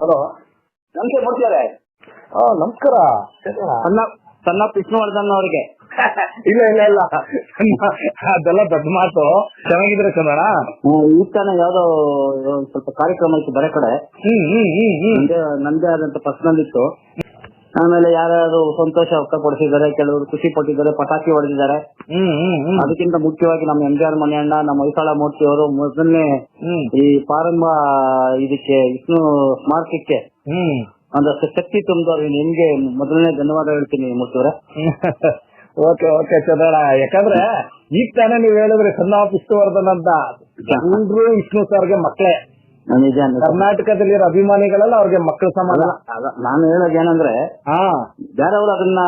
Hello, ನಮಸ್ತೆ ಮೂರ್ತಿಯವರೇ. ನಮಸ್ಕಾರ. ಸಣ್ಣ ವಿಷ್ಣುವರ್ಧನ್ ಅವರಿಗೆ. ಇಲ್ಲ ಇಲ್ಲ ಇಲ್ಲ, ಅದೆಲ್ಲ ದೊಡ್ಡ ಮಾತು. ಚೆನ್ನಾಗಿದ್ರೆ ಚಂದಣ್ಣ? ಈ ತಾನ ಯಾವ್ದೋ ಸ್ವಲ್ಪ ಕಾರ್ಯಕ್ರಮ ಇತ್ತು ಬೇರೆ ಕಡೆ, ನಂದೇ ಆದಂತ ಪರ್ಸನಲ್ ಇತ್ತು. ಆಮೇಲೆ ಯಾರು ಸಂತೋಷ ವ್ಯಕ್ತಪಡಿಸಿದ್ದಾರೆ, ಕೆಲವರು ಖುಷಿ ಪಟ್ಟಿದ್ದಾರೆ, ಪಟಾಕಿ ಹೊಡೆದಿದ್ದಾರೆ. ಅದಕ್ಕಿಂತ ಮುಖ್ಯವಾಗಿ ನಮ್ಮ MJR ಮನೆಯಣ್ಣ, ನಮ್ಮ ಹೊಯ್ಸಳ ಮೂರ್ತಿ ಅವರು ಮೊದಲನೇ ಈ ಪ್ರಾರಂಭ ಇದಕ್ಕೆ ವಿಷ್ಣು ಸ್ಮಾರಕಕ್ಕೆ ಒಂದಷ್ಟು ಶಕ್ತಿ ತುಂಬಿದವ್ರು. ನಿಮ್ಗೆ ಮೊದಲನೇ ಧನ್ಯವಾದ ಹೇಳ್ತೀನಿ ಮೂರ್ತಿಯವರೇ. ಓಕೆ ಓಕೆ ಚಂದಣ್ಣ, ಯಾಕಂದ್ರೆ ಈಗ ತಾನೇ ನೀವ್ ಹೇಳಿದ್ರಿ ಸಣ್ಣ ವಿಷ್ಣುವರ್ಧನ್ ಅಂತ. ಎಲ್ರು ವಿಷ್ಣು ಸರ್ಗೆ ಮಕ್ಕಳೇ. ನಿಜ, ಕರ್ನಾಟಕದಲ್ಲಿರೋ ಅಭಿಮಾನಿಗಳೆಲ್ಲ ಅವ್ರಿಗೆ ಮಕ್ಕಳು ಸಮಾನ. ನಾನು ಹೇಳೋದು ಏನಂದ್ರೆ, ಬೇರೆಯವರು ಅದನ್ನ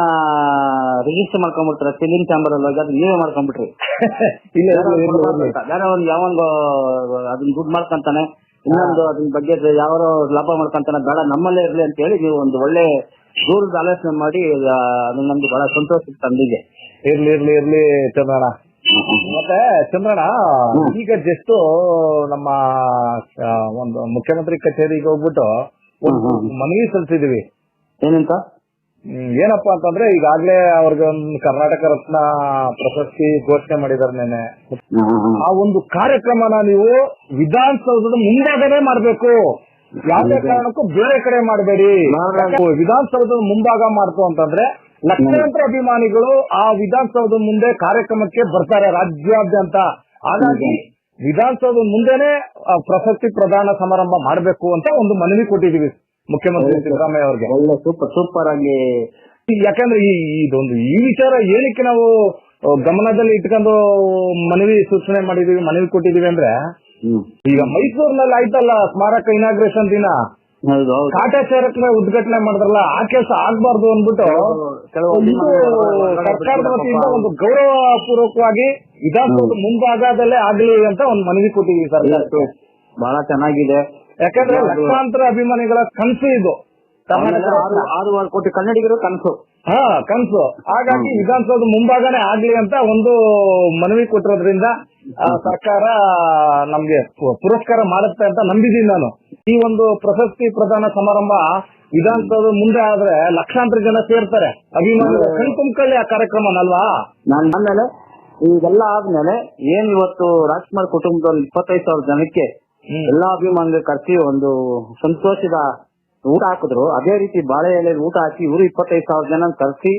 ರಿಜಿಸ್ಟರ್ ಮಾಡ್ಕೊಂಡ್ಬಿಟ್ರೆ ಫಿಲಿಂ ಚಾಂಬರ್ ಅಲ್ಲಿ ಹೋಗಿ ಅದನ್ನ ನೀವೇ ಮಾಡ್ಕೊಂಡ್ಬಿಟ್ರಿ. ಬೇರೆ ಒಂದು ಯಾವೊಂದು ಅದನ್ನ ದುಡ್ಡು ಮಾಡ್ಕೊಂತಾನೆ, ಇನ್ನೊಂದು ಅದ್ರ ಬಗ್ಗೆ ಯಾವ ಲಾಭ ಮಾಡ್ಕೊಂತಾನೆ, ಬೇಡ ನಮ್ಮಲ್ಲೇ ಇರ್ಲಿ ಅಂತ ಹೇಳಿ ನೀವು ಒಂದು ಒಳ್ಳೆ ದೂರದ ಆಲೋಚನೆ ಮಾಡಿ ಅದು ನಮ್ಗೆ ಬಹಳ ಸಂತೋಷ ತಂದಿದೆ. ಇರ್ಲಿ ಇರ್ಲಿ ಇರ್ಲಿ ಚಂದ್ರಣ್ಣ. ಮತ್ತೆ ಚಂದ್ರಣ್ಣ, ಈಗ ಜಸ್ಟ್ ನಮ್ಮ ಒಂದು ಮುಖ್ಯಮಂತ್ರಿ ಕಚೇರಿಗೆ ಹೋಗ್ಬಿಟ್ಟು ಒಂದು ಮನವಿ ಸಲ್ಲಿಸಿದೀವಿ. ಏನಂತ? ಏನಪ್ಪಾ ಅಂತಂದ್ರೆ, ಈಗಾಗ್ಲೇ ಅವ್ರಿಗೆ ಒಂದು ಕರ್ನಾಟಕ ರತ್ನ ಪ್ರಶಸ್ತಿ ಘೋಷಣೆ ಮಾಡಿದಾರೆ ನೆನೆ. ಆ ಒಂದು ಕಾರ್ಯಕ್ರಮನ ನೀವು ವಿಧಾನಸೌಧದ ಮುಂಭಾಗನೇ ಮಾಡ್ಬೇಕು, ಯಾವುದೇ ಕಾರಣಕ್ಕೂ ಬೇರೆ ಕಡೆ ಮಾಡಬೇಡಿ. ವಿಧಾನಸೌಧದ ಮುಂಭಾಗ ಮಾಡ್ತು ಅಂತಂದ್ರೆ ಲಕ್ಷಾಂತರ ಅಭಿಮಾನಿಗಳು ಆ ವಿಧಾನಸೌಧದ ಮುಂದೆ ಕಾರ್ಯಕ್ರಮಕ್ಕೆ ಬರ್ತಾರೆ ರಾಜ್ಯಾದ್ಯಂತ. ಹಾಗಾಗಿ ವಿಧಾನಸೌಧದ ಮುಂದೆನೆ ಪ್ರಶಸ್ತಿ ಪ್ರದಾನ ಸಮಾರಂಭ ಮಾಡಬೇಕು ಅಂತ ಒಂದು ಮನವಿ ಕೊಟ್ಟಿದೀವಿ ಮುಖ್ಯಮಂತ್ರಿ ಸಿದ್ದರಾಮಯ್ಯ ಅವ್ರಿಗೆ. ಒಳ್ಳೆ ಸೂಪರ್ ಸೂಪರ್ ಆಗಿ. ಯಾಕಂದ್ರೆ ಇದೊಂದು ಈ ವಿಚಾರ ಏನಕ್ಕೆ ನಾವು ಗಮನದಲ್ಲಿ ಇಟ್ಕೊಂಡು ಮನವಿ ಸೂಚನೆ ಮಾಡಿದೀವಿ, ಮನವಿ ಕೊಟ್ಟಿದೀವಿ ಅಂದ್ರೆ, ಈಗ ಮೈಸೂರಿನಲ್ಲಿ ಆಯ್ತಲ್ಲ ಸ್ಮಾರಕ ಇನಾಗ್ರೇಷನ್ ದಿನ, ಕಾಟಾಚಾರಕ್ಕೆ ಉದ್ಘಾಟನೆ ಮಾಡಿದ್ರಲ್ಲ, ಆ ಕೆಲಸ ಆಗ್ಬಾರ್ದು ಅಂದ್ಬಿಟ್ಟು ಸರ್ಕಾರದ ವತಿಯಿಂದ ಒಂದು ಗೌರವ ಪೂರ್ವಕವಾಗಿ ವಿಧಾನಸೌಧ ಮುಂಭಾಗದಲ್ಲೇ ಆಗ್ಲಿ ಅಂತ ಒಂದು ಮನವಿ ಕೊಟ್ಟಿದೀವಿ ಸರ್. ಬಹಳ ಚೆನ್ನಾಗಿದೆ. ಯಾಕಂದ್ರೆ ಲಕ್ಷಾಂತರ ಅಭಿಮಾನಿಗಳ ಕನಸು ಇದು, 6 ಕೋಟಿ ಕನ್ನಡಿಗರು ಕನಸು. ಕನಸು. ಹಾಗಾಗಿ ವಿಧಾನಸೌಧ ಮುಂಭಾಗನೇ ಆಗ್ಲಿ ಅಂತ ಒಂದು ಮನವಿ ಕೊಟ್ಟಿರೋದ್ರಿಂದ ಸರ್ಕಾರ ನಮ್ಗೆ ಪುರಸ್ಕಾರ ಮಾಡುತ್ತೆ ಅಂತ ನಂಬಿದೀನಿ ನಾನು. ಈ ಒಂದು ಪ್ರಶಸ್ತಿ ಪ್ರದಾನ ಸಮಾರಂಭ ವಿಧಾನಸೌಧ ಮುಂದೆ ಆದ್ರೆ ಲಕ್ಷಾಂತರ ಜನ ಸೇರ್ತಾರೆ, ಅಭಿಮಾನಿಗಳು ಕಣ್ತುಂಬ್ಕೊಳ್ಳಿ ಆ ಕಾರ್ಯಕ್ರಮನಲ್ವಾ. ಆಮೇಲೆ ಇದೆಲ್ಲ ಆದ್ಮೇಲೆ ಏನ್ ಇವತ್ತು ರಾಜ್ಕುಮಾರ್ ಕುಟುಂಬದಲ್ಲಿ 25,000 ಜನಕ್ಕೆ ಎಲ್ಲಾ ಅಭಿಮಾನಿಗಳು ಕರೆಸಿ ಒಂದು ಸಂತೋಷದ ಊಟ ಹಾಕಿದ್ರು. ಅದೇ ರೀತಿ ಬಾಳೆ ಎಲೆಯಲ್ಲಿ ಊಟ ಹಾಕಿ ಇವರು 25,000 ಜನ ಕರೆಸಿ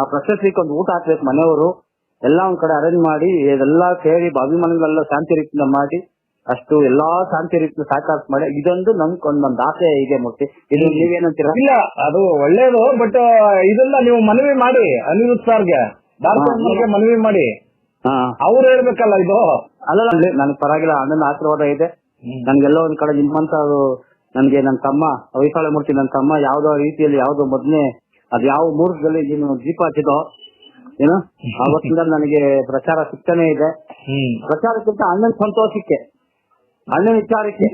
ಆ ಪ್ರಶಸ್ತಿಗೆ ಒಂದು ಊಟ ಹಾಕ್ಬೇಕು. ಮನೆಯವರು ಎಲ್ಲ ಒಂದ್ ಕಡೆ ಅರೇಂಜ್ ಮಾಡಿ ಇದೆಲ್ಲಾ ಸೇರಿ ಅಭಿಮಾನಿಗಳೆಲ್ಲ ಶಾಂತಿ ರೀತಿಯಿಂದ ಮಾಡಿ ಅಷ್ಟು ಎಲ್ಲಾ ಶಾಂತಿ ರೀತಿಯಿಂದ ಸಾಕಾರ ಮಾಡಿ ಇದೊಂದು ನಮ್ಗೊಂದು ಆಸೆ ಇದೆ ಮೂರ್ತಿ. ಇದು ನೀವೇನಂತೀರಾ? ಇಲ್ಲ, ಅದು ಒಳ್ಳೇದು. ಬಟ್ ಇದೆಲ್ಲ ನೀವು ಮನವಿ ಮಾಡಿ ಅನಿರುದ್ಧ್ ಸರ್ಗೆ, ಭಾರತ ಮನವಿ ಮಾಡಿ, ಅವ್ರು ಹೇಳ್ಬೇಕಲ್ಲ ಇದು. ಅಲ್ಲ, ನನ್ ಪರವಾಗಿಲ್ಲ, ಅಣ್ಣನ ಆಶೀರ್ವಾದ ಇದೆ. ನನ್ಗೆಲ್ಲ ಒಂದ್ ಕಡೆ ನಿಮ್ಮಂತ ನನ್ಗೆ ನನ್ನ ತಮ್ಮ ಹೊಯ್ಸಳ ಮೂರ್ತಿ, ನನ್ನ ತಮ್ಮ ಯಾವ್ದೋ ರೀತಿಯಲ್ಲಿ ಯಾವ್ದೋ ಮೊದ್ಲೇ ಅದ್ ಯಾವ ಮುಹೂರ್ತದಲ್ಲಿ ನೀನು ದೀಪ ಹಚ್ಚಿದೋ ಏನು ಅವತ್ತಿಂದ ನನಗೆ ಪ್ರಚಾರ ಸಿಗ್ತಾನೆ ಇದೆ. ಪ್ರಚಾರಕ್ಕಿಂತ ಅಣ್ಣನ ಸಂತೋಷಕ್ಕೆ, ಅಣ್ಣನ ವಿಚಾರಕ್ಕೆ.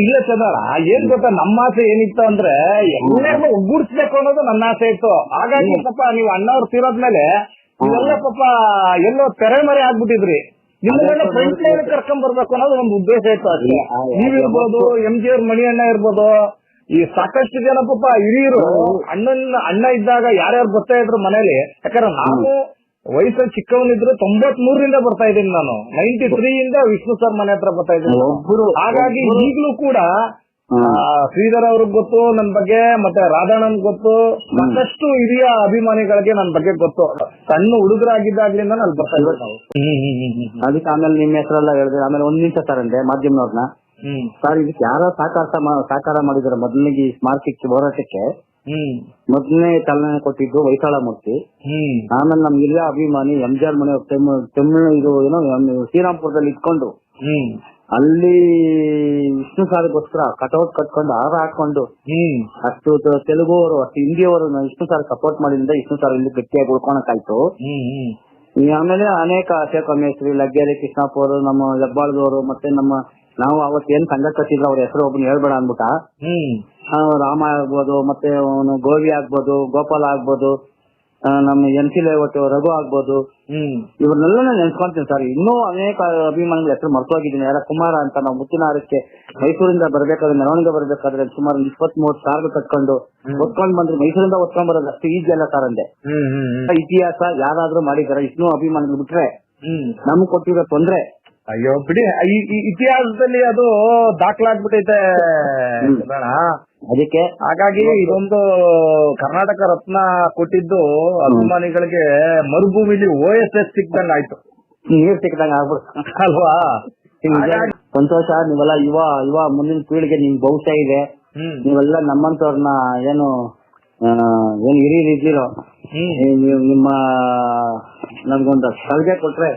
ಇಲ್ಲ ಚಂದ್ರ, ಏನ್ ಗೊತ್ತಾ, ನಮ್ಮ ಆಸೆ ಏನಿತ್ತು ಅಂದ್ರೆ ಎಲ್ಲರೂ ಒಗ್ಗೂಡಿಸ್ಬೇಕು ಅನ್ನೋದು ನನ್ನ ಆಸೆ ಇತ್ತು. ಹಾಗಾಗಿ ಪಾಪ ನೀವು ಅಣ್ಣವ್ರು ತೀರೋದ್ಮೇಲೆ ಇವೆಲ್ಲ ಪಾಪ ಎಲ್ಲೋ ತೆರೆಮರೆ ಆಗ್ಬಿಟ್ಟಿದ್ರಿ. ನಿಮ್ಮನ್ನೆಲ್ಲ ಫ್ರೆಂಡ್ ಲೈನ್ ಕರ್ಕೊಂಡ್ ಬರ್ಬೇಕು ಅನ್ನೋದು ಒಂದು ಉದ್ದೇಶ ಇತ್ತು ಅಷ್ಟೇ. ನೀವಿರ್ಬೋದು, MJR ಮಣಿಯಣ್ಣ ಇರ್ಬೋದು, ಈ ಸಾಕಷ್ಟು ಜನ ಪಾಪ ಹಿರಿಯರು ಅಣ್ಣ ಇದ್ದಾಗ ಯಾರ್ಯಾರು ಬರ್ತಾ ಇದ್ರು ಮನೇಲಿ. ಯಾಕಂದ್ರೆ ನಾನು ವಯಸ್ಸಲ್ಲಿ ಚಿಕ್ಕವನಿದ್ರು 93ರಿಂದ ಬರ್ತಾ ಇದ್ದೀನಿ ನಾನು. 93ಯಿಂದ ವಿಷ್ಣು ಸರ್ ಮನೆ ಹತ್ರ ಬರ್ತಾ ಇದ್ದೀನಿ. ಹಾಗಾಗಿ ಈಗಲೂ ಕೂಡ ಶ್ರೀಧರ್ ಅವ್ರಿಗೆ ಗೊತ್ತು ನನ್ ಬಗ್ಗೆ, ಮತ್ತೆ ರಾಧಾಣನ್ ಗೊತ್ತು, ಸಾಕಷ್ಟು ಹಿರಿಯ ಅಭಿಮಾನಿಗಳಿಗೆ ನನ್ ಬಗ್ಗೆ ಗೊತ್ತು. ಸಣ್ಣ ಹುಡುಗರಾಗಿದ್ದಾಗ್ಲಿಂದ ನಾನು ಬರ್ತಾ ಇದ್ದೆ ನಾವು. ಅದಕ್ಕೆ ಆಮೇಲೆ ನಿಮ್ಮ ಹೆಸರೆಲ್ಲ ಹೇಳಿದ್ರೆ ಆಮೇಲೆ 1 ನಿಮಿಷ ಸರ್ ಅಂದೆ ಮಾಧ್ಯಮದವ್ರನ್ನ. ಸರ್ ಇದಕ್ಕೆ ಯಾರೋ ಸಾಕಾರ ಮಾಡಿದಾರೆ ಮೊದಲಿಗೆ ಈ ಸ್ಮಾರಕಕ್ಕೆ ಹೋರಾಟಕ್ಕೆ. ಮೊದಲನೇ ಚಾಲನೆ ಕೊಟ್ಟಿದ್ದು ಹೊಯ್ಸಳ ಮೂರ್ತಿ. ಆಮೇಲೆ ನಮ್ ಹಿರಿಯ ಅಭಿಮಾನಿ MJR ಮನೆ ತಮಿಳು ಇದು ಏನೋ ಶ್ರೀರಾಮ್ಪುರದಲ್ಲಿ ಇಟ್ಕೊಂಡು ಅಲ್ಲಿ ವಿಷ್ಣು ಸಾರ್ಗೋಸ್ಕರ ಕಟೌಟ್ ಕಟ್ಕೊಂಡು ಹಾರ ಹಾಕೊಂಡು ಅಷ್ಟು ತೆಲುಗು ಅವರು ಅಷ್ಟು ಹಿಂದಿಯವರು ವಿಷ್ಣು ಸಾರ್ ಸಪೋರ್ಟ್ ಮಾಡಿದ್ರಿಂದ ವಿಷ್ಣು ಸಾರ್ ಇಲ್ಲಿ ಗಟ್ಟಿಯಾಗಿ ಉಳ್ಕೊಳಕಾಯ್ತು. ಆಮೇಲೆ ಅನೇಕ ಶೇಖರ್ ಮೇಸ್ತ್ರಿ, ಲಗ್ಗೇರಿ ಕೃಷ್ಣಪ್ಪ ಅವರು, ನಮ್ಮ ಹೆಬ್ಬಾಳದವರು, ಮತ್ತೆ ನಾವು ಅವತ್ತೇನ್ ಸಂಘ ಕಟ್ಟಿದ್ರು ಅವ್ರ ಹೆಸರು ಒಬ್ಬನ ಹೇಳ್ಬೇಡ ಅನ್ಬಿಟ್ಟ. ರಾಮ ಆಗ್ಬೋದು, ಮತ್ತೆ ಗೋವಿ ಆಗ್ಬೋದು, ಗೋಪಾಲ ಆಗ್ಬೋದು, ನಮ್ಮ NC ಲೇಔಟ್ ರಘು ಆಗ್ಬೋದು, ಇವ್ರನ್ನೆಲ್ಲ ನೆನ್ಸ್ಕೊಂತೀನಿ ಸರ್. ಇನ್ನೂ ಅನೇಕ ಅಭಿಮಾನಿಗಳ ಹೆಸರು ಮರ್ತೋಗಿದ್ದೀನಿ. ಯಾರ ಕುಮಾರ ಅಂತ ನಾವು ಮುತ್ತಿನಾರಕ್ಕೆ ಮೈಸೂರಿಂದ ಬರ್ಬೇಕಾದ್ರೆ ಮೆರವಣಿಗೆ ಬರ್ಬೇಕಾದ್ರೆ ಸುಮಾರು 23 ಕಾರ್ಗಳು ಕಟ್ಕೊಂಡು ಒತ್ಕೊಂಡ್ ಬಂದ್ರೆ ಮೈಸೂರಿಂದ ಒತ್ಕೊಂಡ್ ಬರೋದು ಅಷ್ಟು ಈಜಿ ಅಲ್ಲ ಸರ್ ಅಂದೆ. ಇತಿಹಾಸ ಯಾರಾದ್ರೂ ಮಾಡಿದಾರೆ? ಇನ್ನೂ ಅಭಿಮಾನಿಗಳು ಬಿಟ್ರೆ ನಮ್ಗೆ ಕೊಟ್ಟಿರೋ ತೊಂದ್ರೆ. ಅಯ್ಯೋ ಬಿಡಿ, ಈ ಇತಿಹಾಸದಲ್ಲಿ ಅದು ದಾಖಲಾಗ್ಬಿಟ್ಟೈತೆ ಅದಕ್ಕೆ ಹಾಗಾಗಿ ಇದೊಂದು ಕರ್ನಾಟಕ ರತ್ನ ಕೊಟ್ಟಿದ್ದು ಅಭಿಮಾನಿಗಳಿಗೆ ಮರುಭೂಮಿಲಿ OSS ಸಿಕ್ದಂಗ ಆಯ್ತು, ನೀರ್ ಸಿಕ್ಕದಂಗ ಆಗ್ಬಿಡ್ತು ಅಲ್ವಾ? ಸಂತೋಷ. ನೀವೆಲ್ಲ ಯುವ ಮುಂದಿನ ಪೀಳಿಗೆ ನಿಮ್ ಭವಿಷ್ಯ ಇದೆ. ನೀವೆಲ್ಲ ನಮ್ಮಂತವ್ರನ್ನ ಏನು ಹಿರಿಯರಿದ್ದೀರೋ ನಿಮ್ಮ ನಮ್ಗೊಂದು ಸಲಹೆ ಕೊಟ್ರೆ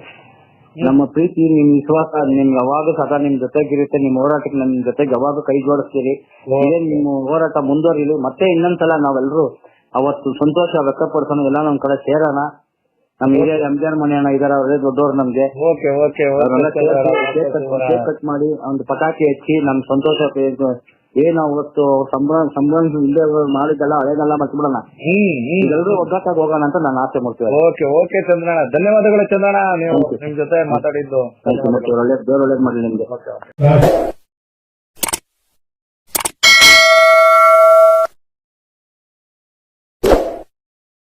ನಮ್ಮ ಪ್ರೀತಿ, ನಿಮ್ ವಿಶ್ವಾಸ ನಿಮ್ಗೆ ಯಾವಾಗ ಸದಾ ನಿಮ್ ಜೊತೆಗಿರುತ್ತೆ. ನಿಮ್ ಹೋರಾಟಕ್ಕೆ ನಿಮ್ ಜೊತೆಗೆ ಯಾವಾಗ ಕೈ ಜೋಡಿಸ್ತೀರಿ. ಇದೇ ನಿಮ್ಮ ಹೋರಾಟ ಮುಂದುವರಿಲಿ. ಮತ್ತೆ ಇನ್ನೊಂದ್ಸಲ ನಾವೆಲ್ಲರೂ ಅವತ್ತು ಸಂತೋಷ ವ್ಯಕ್ತಪಡಿಸೋಣ, ಎಲ್ಲ ನಮ್ ಕಡೆ ಸೇರೋಣ. ನಮ್ ಹಿರಿಯ ರಂಜಾನ್ ಮನೆ ಅಣ್ಣ ಇದಾರೆ, ಅವರೇ ದೊಡ್ಡವ್ರು ನಮ್ಗೆ. ಕೇಕ್ ಕಟ್ ಮಾಡಿ ಒಂದು ಪಟಾಕಿ ಹಚ್ಚಿ ನಮ್ ಸಂತೋಷ ಏನು ಅವತ್ತು ಸಂಭ್ರಮ ಇಲ್ಲೇ ಮಾಡಿದ್ದೆಲ್ಲ ಹಳೇದೆಲ್ಲ ಮರ್ತ್ಬಿಡೋಣ, ಎಲ್ಲರೂ ಒಗ್ಗಟ್ಟಾಗಿ ಹೋಗೋಣ ಅಂತ ನಾನು ಆಸೆ ಮಾಡ್ತೀವಿ. ಓಕೆ ಚಂದ್ರಣ್ಣ, ಧನ್ಯವಾದಗಳು ಚಂದ್ರಣ್ಣ, ನೀವು ನಿಮ್ ಜೊತೆ ಮಾತಾಡಿದ್ದು. ಒಳ್ಳೇದ್ ಮಾಡ್ಲಿ ನಿಮ್ಗೆ.